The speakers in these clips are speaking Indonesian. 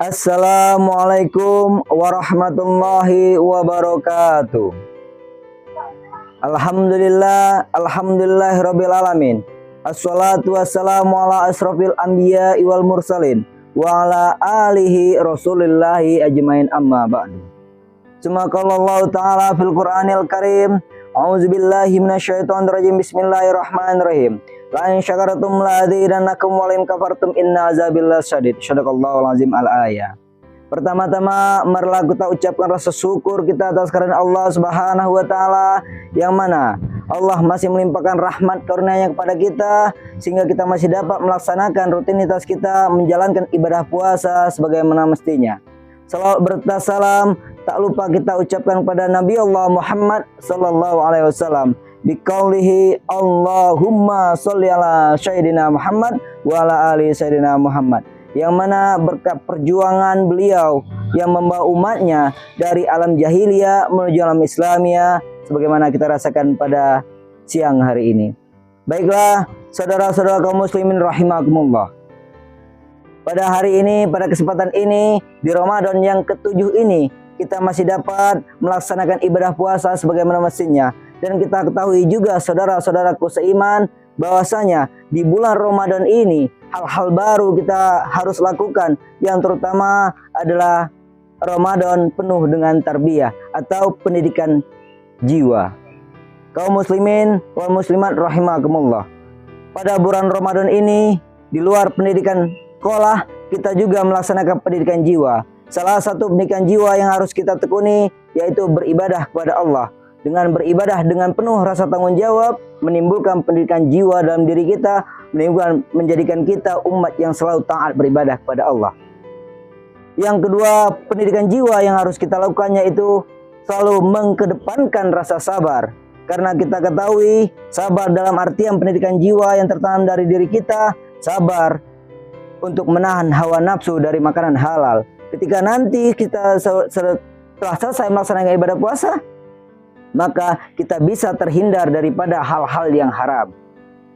Assalamualaikum warahmatullahi wabarakatuh. Alhamdulillahirabbil alamin. Assalatu wassalamu ala asrofil anbiya wal mursalin wa ala alihi rasulillahi ajmain amma ba'du. Subhanallahu ta'ala fil Qur'anil Karim. A'udzubillahi minasyaitonir rajim. Bismillahirrahmanirrahim. La in syakartum la azidannakum wa la in kafartum inna azabillahi syadid. Shadaqallahul azim al-ayah. Pertama-tama marilah kita ucapkan rasa syukur kita atas kehadiran Allah Subhanahu wa taala, yang mana Allah masih melimpahkan rahmat karunia-Nya kepada kita sehingga kita masih dapat melaksanakan rutinitas kita menjalankan ibadah puasa sebagaimana mestinya. Salawat berserta salam tak lupa kita ucapkan kepada Nabi Allah Muhammad sallallahu alaihi wasallam biqaulihi Allahumma sholli ala sayyidina Muhammad wa ala ali sayyidina Muhammad, yang mana berkat perjuangan beliau yang membawa umatnya dari alam jahiliyah menuju alam Islamiyah sebagaimana kita rasakan pada siang hari ini. Baiklah saudara-saudara kaum muslimin rahimakumullah, pada hari ini, pada kesempatan ini, di Ramadan yang ke-7 ini, kita masih dapat melaksanakan ibadah puasa sebagaimana mestinya. Dan kita ketahui juga saudara-saudaraku seiman, bahwasanya di bulan Ramadan ini hal-hal baru kita harus lakukan, yang terutama adalah Ramadan penuh dengan tarbiyah atau pendidikan jiwa. Kaum muslimin wal muslimat rahimakumullah, pada bulan Ramadan ini di luar pendidikan sekolah kita juga melaksanakan pendidikan jiwa. Salah satu pendidikan jiwa yang harus kita tekuni yaitu beribadah kepada Allah. Dengan beribadah dengan penuh rasa tanggung jawab menimbulkan pendidikan jiwa dalam diri kita, menjadikan kita umat yang selalu taat beribadah kepada Allah. Yang kedua, pendidikan jiwa yang harus kita lakukannya itu selalu mengkedepankan rasa sabar. Karena kita ketahui sabar dalam artian pendidikan jiwa yang tertanam dari diri kita, sabar untuk menahan hawa nafsu dari makanan halal. Ketika nanti kita setelah selesai melaksanakan ibadah puasa, maka kita bisa terhindar daripada hal-hal yang haram.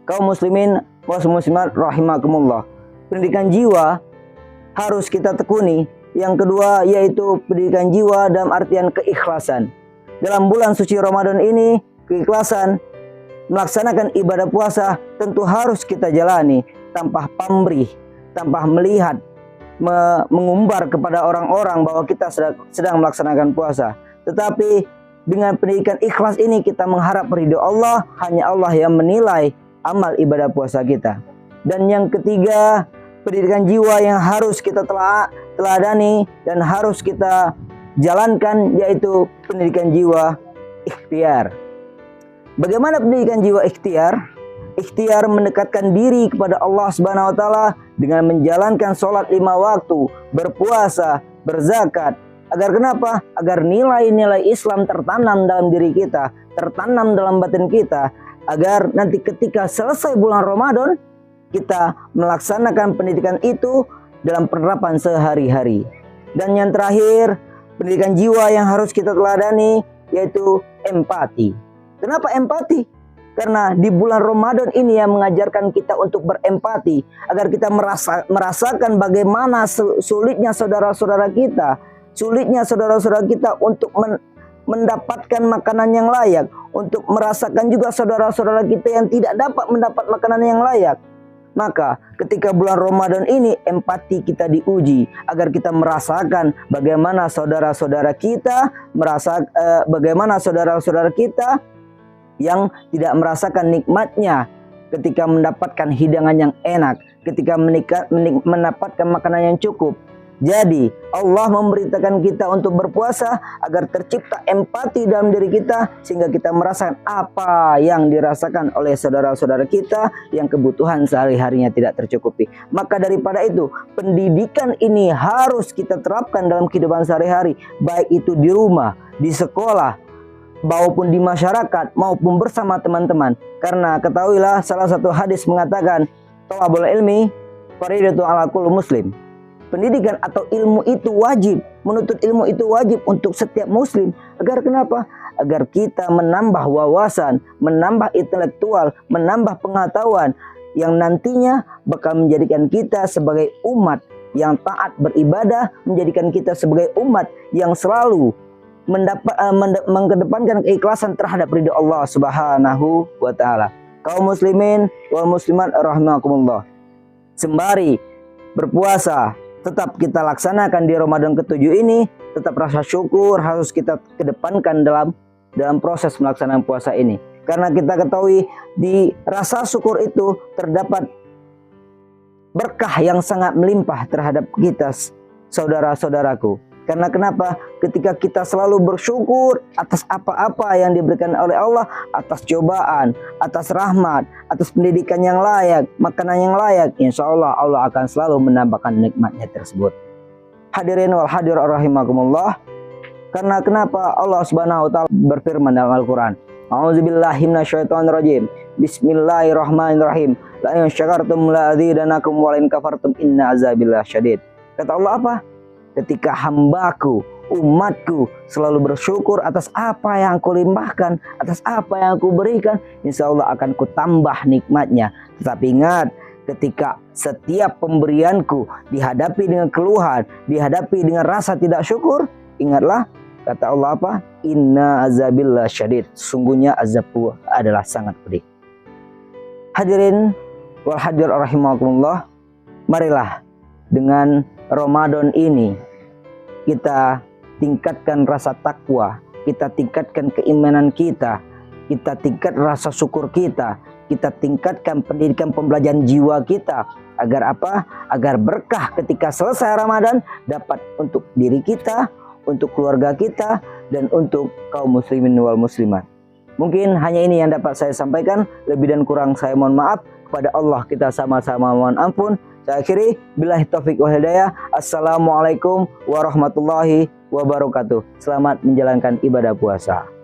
Kaum muslimin wa muslimat rahimakumullah, pendidikan jiwa harus kita tekuni. Yang kedua yaitu pendidikan jiwa dalam artian keikhlasan. Dalam bulan suci Ramadan ini, keikhlasan melaksanakan ibadah puasa tentu harus kita jalani tanpa pamrih, tanpa melihat, mengumbar kepada orang-orang bahwa kita sedang melaksanakan puasa. Tetapi dengan pendidikan ikhlas ini kita mengharap ridho Allah, hanya Allah yang menilai amal ibadah puasa kita. Dan yang ketiga, pendidikan jiwa yang harus kita teladani dan harus kita jalankan yaitu pendidikan jiwa ikhtiar. Bagaimana pendidikan jiwa ikhtiar? Ikhtiar mendekatkan diri kepada Allah Subhanahu wa taala dengan menjalankan sholat 5 waktu, berpuasa, berzakat. Agar kenapa? Agar nilai-nilai Islam tertanam dalam diri kita, tertanam dalam batin kita, agar nanti ketika selesai bulan Ramadan kita melaksanakan pendidikan itu dalam penerapan sehari-hari. Dan yang terakhir, pendidikan jiwa yang harus kita teladani yaitu empati. Kenapa empati? Karena di bulan Ramadan ini yang mengajarkan kita untuk berempati, agar kita merasakan bagaimana sulitnya saudara-saudara kita, untuk mendapatkan makanan yang layak, untuk merasakan juga saudara-saudara kita yang tidak dapat mendapat makanan yang layak. Maka ketika bulan Ramadan ini empati kita diuji, agar kita merasakan bagaimana saudara-saudara kita, bagaimana saudara-saudara kita yang tidak merasakan nikmatnya ketika mendapatkan hidangan yang enak, ketika mendapatkan makanan yang cukup. Jadi Allah memberitakan kita untuk berpuasa agar tercipta empati dalam diri kita, sehingga kita merasakan apa yang dirasakan oleh saudara-saudara kita yang kebutuhan sehari-harinya tidak tercukupi. Maka daripada itu, pendidikan ini harus kita terapkan dalam kehidupan sehari-hari, baik itu di rumah, di sekolah, maupun di masyarakat, maupun bersama teman-teman. Karena ketahuilah salah satu hadis mengatakan, thalabul ilmi fardhatun ala kulli muslim. Pendidikan atau ilmu itu wajib, menuntut ilmu itu wajib untuk setiap muslim. Agar kenapa? Agar kita menambah wawasan, menambah intelektual, menambah pengetahuan yang nantinya bakal menjadikan kita sebagai umat yang taat beribadah, menjadikan kita sebagai umat yang selalu mengedepankan keikhlasan terhadap ridho Allah Subhanahu wa taala. Kaum muslimin wal muslimat rahimakumullah. Sembari berpuasa tetap kita laksanakan di Ramadan ke-7 ini, tetap rasa syukur harus kita kedepankan dalam proses melaksanaan puasa ini. Karena kita ketahui di rasa syukur itu terdapat berkah yang sangat melimpah terhadap kita, saudara-saudaraku. Karena kenapa? Ketika kita selalu bersyukur atas apa-apa yang diberikan oleh Allah, atas cobaan, atas rahmat, atas pendidikan yang layak, makanan yang layak, insya Allah Allah akan selalu menambahkan nikmatnya tersebut. Hadirin wal hadir rahimakumullah. Karena kenapa? Allah Subhanahu wa taala berfirman dalam Al-Qur'an, A'udzubillahi minasyaitonirrajim. Bismillahirrahmanirrahim. La in syakartum la azidanakum wa la in kafartum inna azabillah syadid. Kata Allah apa? Ketika hambaku, umatku selalu bersyukur atas apa yang aku limpahkan, atas apa yang aku berikan, insya Allah akan kutambah nikmatnya. Tetapi ingat, ketika setiap pemberianku dihadapi dengan keluhan, dihadapi dengan rasa tidak syukur, ingatlah kata Allah apa? Inna azabillah syadid. Sungguhnya azabku adalah sangat pedih. Hadirin wal hadir rahimakumullah, marilah dengan Ramadan ini kita tingkatkan rasa takwa, kita tingkatkan keimanan kita tingkatkan rasa syukur kita tingkatkan pendidikan pembelajaran jiwa kita. Agar apa? Agar berkah ketika selesai Ramadan dapat untuk diri kita, untuk keluarga kita, dan untuk kaum muslimin wal muslimat. Mungkin hanya ini yang dapat saya sampaikan. Lebih dan kurang saya mohon maaf. Kepada Allah kita sama-sama mohon ampun. Saya akhiri, billahi taufiq wal hidayah. Assalamualaikum warahmatullahi wabarakatuh. Selamat menjalankan ibadah puasa.